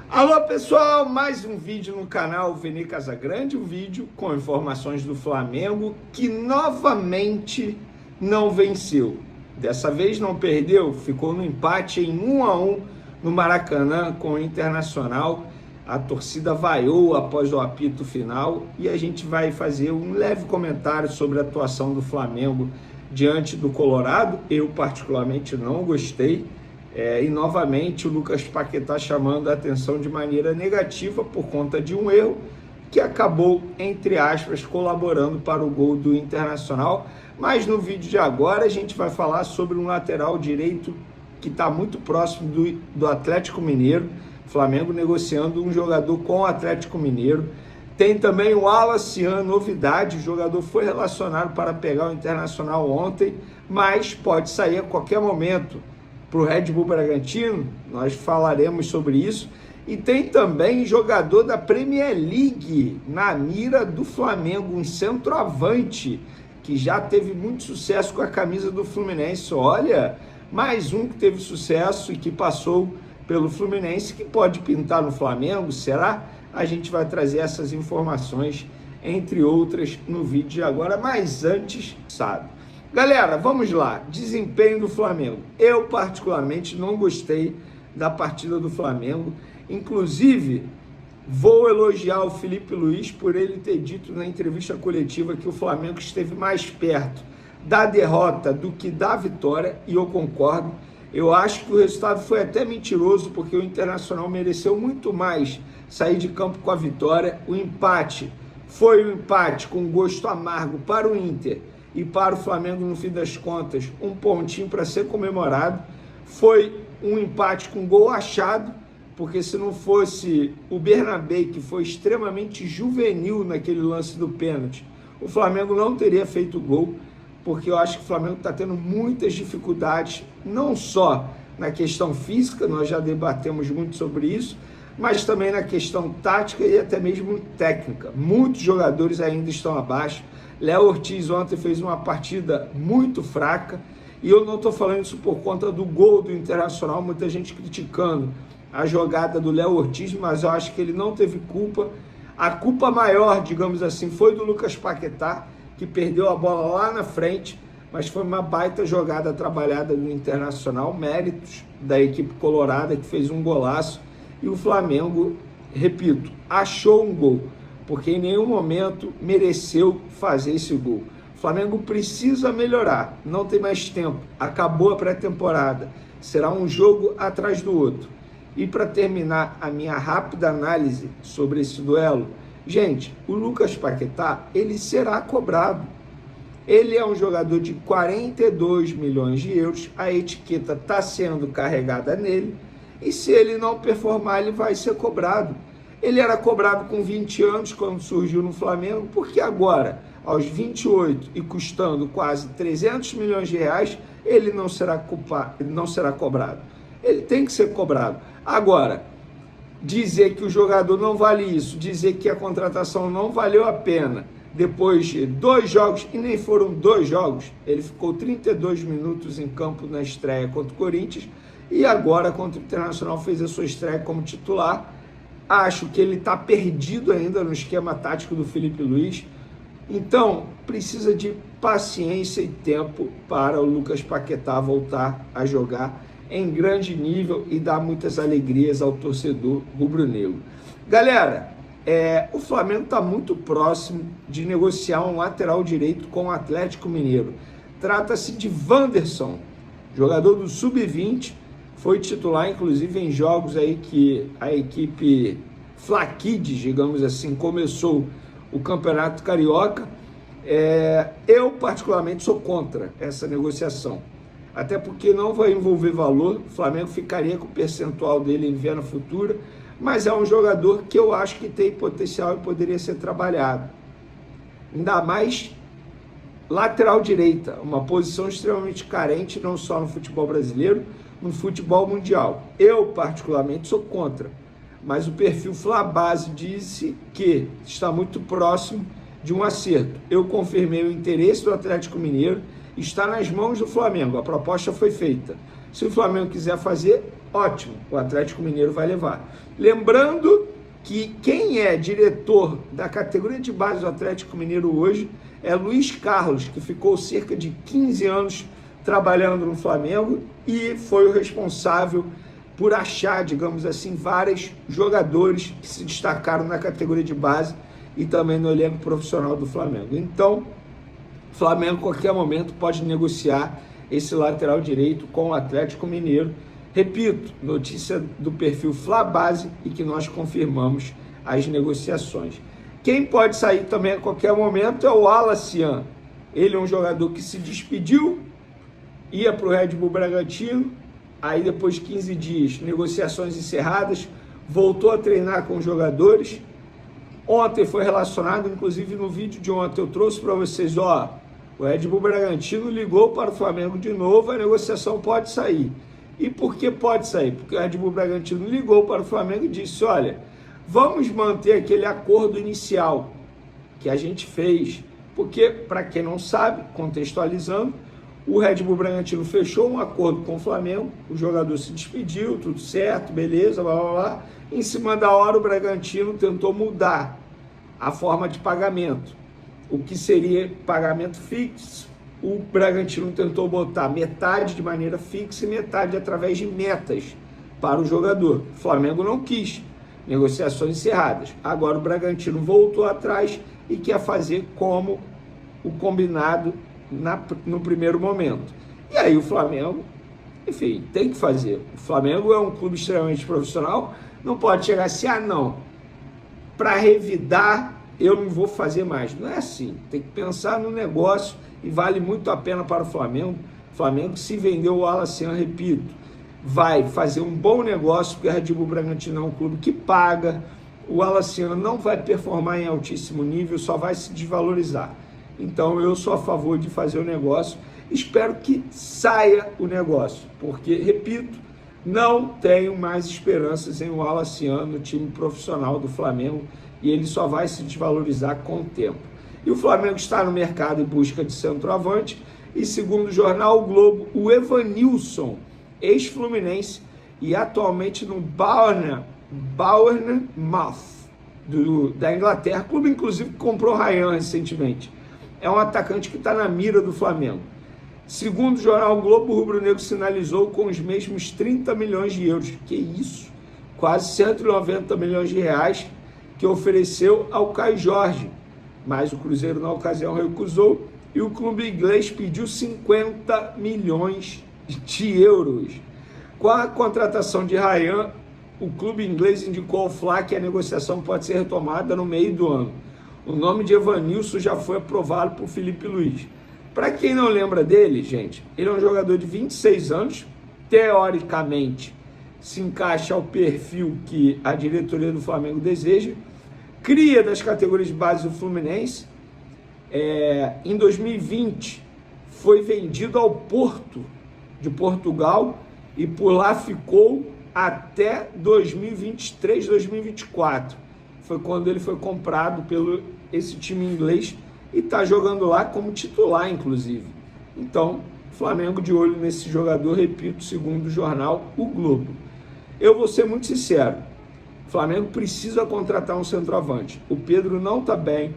Alô pessoal, mais um vídeo no canal Vene Casagrande, um vídeo com informações do Flamengo que novamente não venceu. Dessa vez não perdeu, ficou no empate em 1-1 no Maracanã com o Internacional. A torcida vaiou após o apito final e a gente vai fazer um leve comentário sobre a atuação do Flamengo diante do Colorado. Eu particularmente não gostei. E novamente o Lucas Paquetá chamando a atenção de maneira negativa por conta de um erro que acabou, entre aspas, colaborando para o gol do Internacional. Mas no vídeo de agora a gente vai falar sobre um lateral direito que está muito próximo do Atlético Mineiro. Flamengo negociando um jogador com o Atlético Mineiro. Tem também o Alacian, novidade, o jogador foi relacionado para pegar o Internacional ontem, mas pode sair a qualquer momento para o Red Bull Bragantino. Nós falaremos sobre isso. E tem também jogador da Premier League na mira do Flamengo, um centroavante que já teve muito sucesso com a camisa do Fluminense. Olha, mais um que teve sucesso e que passou pelo Fluminense, que pode pintar no Flamengo, será? A gente vai trazer essas informações, entre outras, no vídeo de agora, mas antes, sabe? Galera, vamos lá, desempenho do Flamengo. Eu particularmente não gostei da partida do Flamengo, inclusive vou elogiar o Felipe Luiz por ele ter dito na entrevista coletiva que o Flamengo esteve mais perto da derrota do que da vitória, e eu concordo. Eu acho que o resultado foi até mentiroso, porque o Internacional mereceu muito mais sair de campo com a vitória. O empate foi um empate com gosto amargo para o Inter e para o Flamengo, no fim das contas, um pontinho para ser comemorado. Foi um empate com gol achado, porque se não fosse o Bernabé, que foi extremamente juvenil naquele lance do pênalti, o Flamengo não teria feito gol, porque eu acho que o Flamengo está tendo muitas dificuldades, não só na questão física, nós já debatemos muito sobre isso, mas também na questão tática e até mesmo técnica. Muitos jogadores ainda estão abaixo. Léo Ortiz ontem fez uma partida muito fraca, e eu não estou falando isso por conta do gol do Internacional, muita gente criticando a jogada do Léo Ortiz, mas eu acho que ele não teve culpa. A culpa maior, digamos assim, foi do Lucas Paquetá, que perdeu a bola lá na frente, mas foi uma baita jogada trabalhada do Internacional, méritos da equipe colorada, que fez um golaço, e o Flamengo, repito, achou um gol, porque em nenhum momento mereceu fazer esse gol. O Flamengo precisa melhorar, não tem mais tempo, acabou a pré-temporada, será um jogo atrás do outro. E para terminar a minha rápida análise sobre esse duelo, gente, o Lucas Paquetá, ele será cobrado. Ele é um jogador de 42 milhões de euros, a etiqueta está sendo carregada nele, e se ele não performar, ele vai ser cobrado. Ele era cobrado com 20 anos quando surgiu no Flamengo, porque agora, aos 28 e custando quase 300 milhões de reais, ele não será cobrado. Ele tem que ser cobrado. Agora, dizer que o jogador não vale isso, dizer que a contratação não valeu a pena, depois de 2 jogos, e nem foram 2 jogos, ele ficou 32 minutos em campo na estreia contra o Corinthians, e agora contra o Internacional fez a sua estreia como titular. Acho que ele está perdido ainda no esquema tático do Felipe Luiz, então precisa de paciência e tempo para o Lucas Paquetá voltar a jogar em grande nível e dar muitas alegrias ao torcedor rubro-negro. Galera, o Flamengo está muito próximo de negociar um lateral direito com o Atlético Mineiro. Trata-se de Wanderson, jogador do Sub-20, foi titular inclusive em jogos aí que a equipe Fla-Kids, digamos assim, começou o Campeonato Carioca. Eu particularmente sou contra essa negociação, até porque não vai envolver valor, o Flamengo ficaria com o percentual dele em venda futura, mas é um jogador que eu acho que tem potencial e poderia ser trabalhado. Ainda mais lateral direita, uma posição extremamente carente, não só no futebol brasileiro, no futebol mundial. Eu particularmente sou contra, mas o perfil Flabase disse que está muito próximo de um acerto. Eu confirmei o interesse do Atlético Mineiro, está nas mãos do Flamengo, a proposta foi feita. Se o Flamengo quiser fazer, ótimo, o Atlético Mineiro vai levar. Lembrando que quem é diretor da categoria de base do Atlético Mineiro hoje é Luiz Carlos, que ficou cerca de 15 anos trabalhando no Flamengo e foi o responsável por achar, digamos assim, vários jogadores que se destacaram na categoria de base e também no elenco profissional do Flamengo. Então, o Flamengo, a qualquer momento, pode negociar esse lateral direito com o Atlético Mineiro. Repito, notícia do perfil Flabase e que nós confirmamos as negociações. Quem pode sair também a qualquer momento é o Alacian. Ele é um jogador que se despediu, ia para o Red Bull Bragantino, aí depois de 15 dias, negociações encerradas, voltou a treinar com os jogadores. Ontem foi relacionado, inclusive no vídeo de ontem eu trouxe para vocês, o Red Bull Bragantino ligou para o Flamengo de novo, a negociação pode sair. E por que pode sair? Porque o Red Bull Bragantino ligou para o Flamengo e disse, olha, vamos manter aquele acordo inicial que a gente fez, porque, para quem não sabe, contextualizando, o Red Bull Bragantino fechou um acordo com o Flamengo, o jogador se despediu, tudo certo, beleza, blá, blá, blá. Em cima da hora, o Bragantino tentou mudar a forma de pagamento. O que seria pagamento fixo, o Bragantino tentou botar metade de maneira fixa e metade através de metas para o jogador. O Flamengo não quis, negociações encerradas. Agora o Bragantino voltou atrás e quer fazer como o combinado no primeiro momento. E aí o Flamengo, enfim, tem que fazer. O Flamengo é um clube extremamente profissional, não pode chegar assim, não, para revidar eu não vou fazer mais. Não é assim, tem que pensar no negócio e vale muito a pena para o Flamengo. O Flamengo, se vendeu o Alacian, repito, vai fazer um bom negócio, porque o Red Bull Bragantino é um clube que paga, o Alacian não vai performar em altíssimo nível, só vai se desvalorizar. Então eu sou a favor de fazer o negócio, espero que saia o negócio, porque, repito, não tenho mais esperanças em o Alacian no time profissional do Flamengo e ele só vai se desvalorizar com o tempo. E o Flamengo está no mercado em busca de centroavante e, segundo o jornal O Globo, o Evanilson, ex-fluminense e atualmente no Bournemouth da Inglaterra, clube inclusive que comprou Ryan recentemente. É um atacante que está na mira do Flamengo. Segundo o jornal o Globo, o rubro-negro sinalizou com os mesmos 30 milhões de euros, que isso, quase 190 milhões de reais, que ofereceu ao Caio Jorge, mas o Cruzeiro na ocasião recusou e o clube inglês pediu 50 milhões de euros. Com a contratação de Ryan, o clube inglês indicou ao Fla que a negociação pode ser retomada no meio do ano. O nome de Evanilson já foi aprovado por Felipe Luiz. Para quem não lembra dele, gente, ele é um jogador de 26 anos, teoricamente se encaixa ao perfil que a diretoria do Flamengo deseja, cria das categorias de base do Fluminense, em 2020 foi vendido ao Porto de Portugal e por lá ficou até 2023, 2024. Foi quando ele foi comprado pelo esse time inglês e está jogando lá como titular, inclusive. Então, Flamengo de olho nesse jogador, repito, segundo o jornal O Globo. Eu vou ser muito sincero, o Flamengo precisa contratar um centroavante. O Pedro não está bem.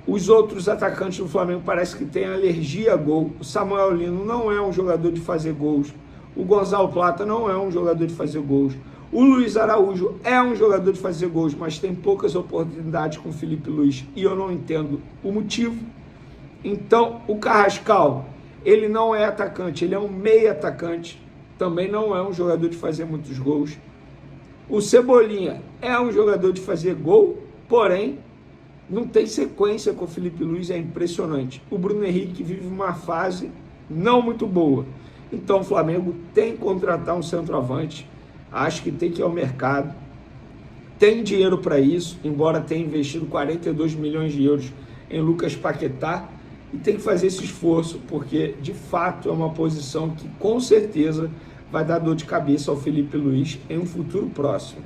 Os outros atacantes do Flamengo parece que têm alergia a gol. O Samuel Lino não é um jogador de fazer gols. O Gonzalo Plata não é um jogador de fazer gols. O Luiz Araújo é um jogador de fazer gols, mas tem poucas oportunidades com o Felipe Luiz e eu não entendo o motivo. Então, o Carrascal, ele não é atacante, ele é um meia atacante, também não é um jogador de fazer muitos gols. O Cebolinha é um jogador de fazer gol, porém, não tem sequência com o Felipe Luiz, é impressionante. O Bruno Henrique vive uma fase não muito boa. Então, o Flamengo tem que contratar um centroavante. Acho que tem que ir ao mercado, tem dinheiro para isso, embora tenha investido 42 milhões de euros em Lucas Paquetá, e tem que fazer esse esforço, porque de fato é uma posição que com certeza vai dar dor de cabeça ao Felipe Luiz em um futuro próximo.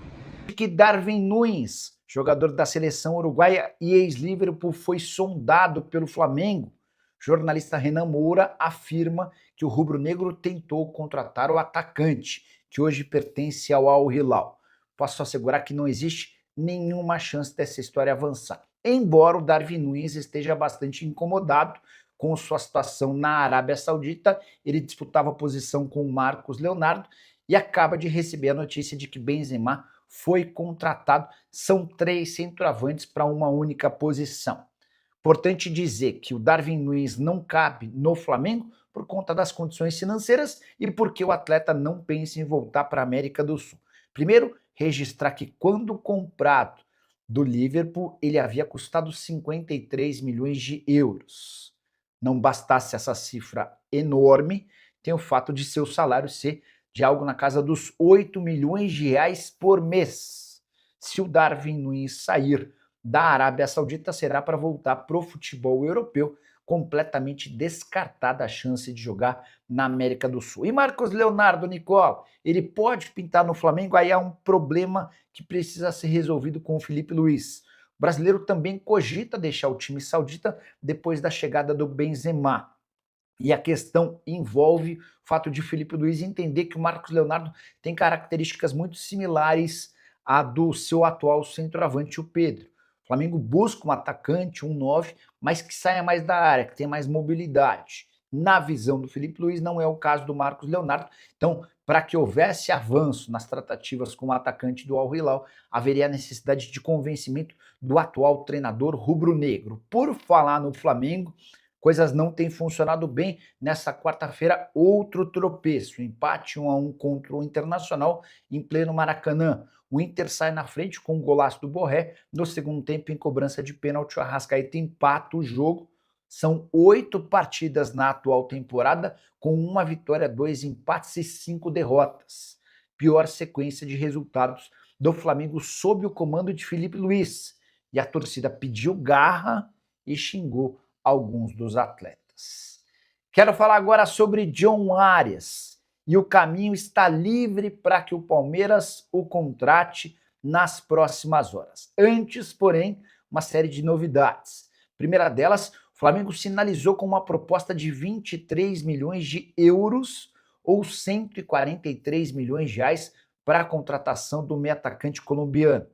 Que Darwin Núñez, jogador da seleção uruguaia e ex-Liverpool, foi sondado pelo Flamengo. O jornalista Renan Moura afirma que o rubro-negro tentou contratar o atacante, que hoje pertence ao Al Hilal. Posso assegurar que não existe nenhuma chance dessa história avançar. Embora o Darwin Núñez esteja bastante incomodado com sua situação na Arábia Saudita, ele disputava a posição com o Marcos Leonardo e acaba de receber a notícia de que Benzema foi contratado. São 3 centroavantes para uma única posição. Importante dizer que o Darwin Núñez não cabe no Flamengo por conta das condições financeiras e porque o atleta não pensa em voltar para a América do Sul. Primeiro, registrar que quando comprado do Liverpool, ele havia custado 53 milhões de euros. Não bastasse essa cifra enorme, tem o fato de seu salário ser de algo na casa dos 8 milhões de reais por mês. Se o Darwin Núñez sair da Arábia Saudita, será para voltar para o futebol europeu, completamente descartada a chance de jogar na América do Sul. E Marcos Leonardo, Nicola, ele pode pintar no Flamengo? Aí há um problema que precisa ser resolvido com o Filipe Luís. O brasileiro também cogita deixar o time saudita depois da chegada do Benzema. E a questão envolve o fato de Filipe Luís entender que o Marcos Leonardo tem características muito similares à do seu atual centroavante, o Pedro. O Flamengo busca um atacante, um 9, mas que saia mais da área, que tenha mais mobilidade. Na visão do Filipe Luís, não é o caso do Marcos Leonardo. Então, para que houvesse avanço nas tratativas com o atacante do Al Hilal, haveria a necessidade de convencimento do atual treinador rubro-negro. Por falar no Flamengo, coisas não têm funcionado bem. Nessa quarta-feira, outro tropeço, empate 1-1 contra o Internacional em pleno Maracanã. O Inter sai na frente com o golaço do Borré. No segundo tempo, em cobrança de pênalti, o Arrascaeta empata o jogo. São 8 partidas na atual temporada, com 1 vitória, 2 empates e 5 derrotas. Pior sequência de resultados do Flamengo sob o comando de Filipe Luís. E a torcida pediu garra e xingou alguns dos atletas. Quero falar agora sobre John Arias. E o caminho está livre para que o Palmeiras o contrate nas próximas horas. Antes, porém, uma série de novidades. Primeira delas, o Flamengo sinalizou com uma proposta de 23 milhões de euros ou 143 milhões de reais para a contratação do meio atacante colombiano.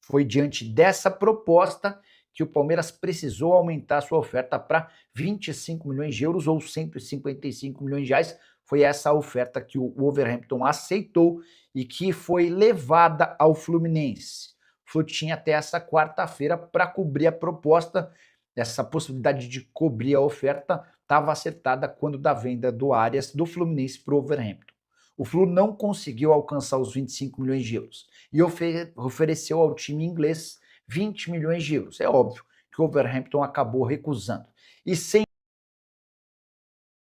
Foi diante dessa proposta que o Palmeiras precisou aumentar sua oferta para 25 milhões de euros ou 155 milhões de reais. Foi essa a oferta que o Wolverhampton aceitou e que foi levada ao Fluminense. O Flu tinha até essa quarta-feira para cobrir a proposta. Essa possibilidade de cobrir a oferta estava acertada quando da venda do Arias do Fluminense para o Wolverhampton. O Flu não conseguiu alcançar os 25 milhões de euros e ofereceu ao time inglês 20 milhões de euros. É óbvio que o Wolverhampton acabou recusando. E sem